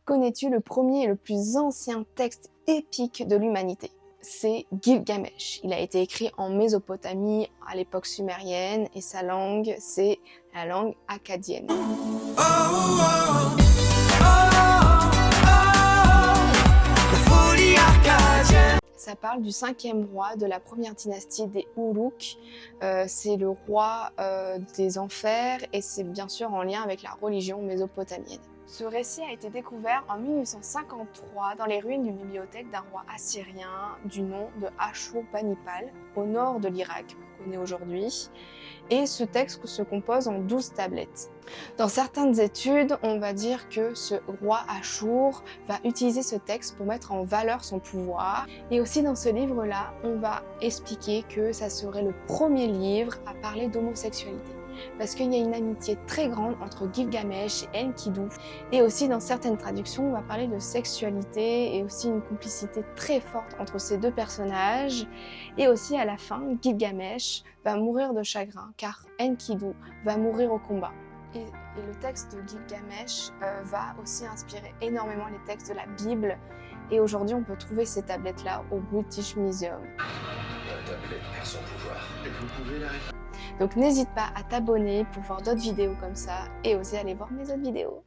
Connais-tu le premier et le plus ancien texte épique de l'humanité? C'est Gilgamesh. Il a été écrit en Mésopotamie à l'époque sumérienne et sa langue, c'est la langue akkadienne. Ça parle du 5e roi de la première dynastie des Uruk. C'est le roi des enfers et c'est bien sûr en lien avec la religion mésopotamienne. Ce récit a été découvert en 1853 dans les ruines d'une bibliothèque d'un roi assyrien du nom de Ashurbanipal, au nord de l'Irak, qu'on connaît aujourd'hui. Et ce texte se compose en 12 tablettes. Dans certaines études, on va dire que ce roi Ashur va utiliser ce texte pour mettre en valeur son pouvoir. Et aussi dans ce livre-là, on va expliquer que ça serait le premier livre à parler d'homosexualité. Parce qu'il y a une amitié très grande entre Gilgamesh et Enkidu. Et aussi dans certaines traductions, on va parler de sexualité et aussi une complicité très forte entre ces deux personnages. Et aussi à la fin, Gilgamesh va mourir de chagrin car Enkidu va mourir au combat. Et le texte de Gilgamesh va aussi inspirer énormément les textes de la Bible. Et aujourd'hui, on peut trouver ces tablettes-là au British Museum. La tablette perd son pouvoir. Et vous pouvez l'arrêter. Donc n'hésite pas à t'abonner pour voir d'autres vidéos comme ça et aussi aller voir mes autres vidéos.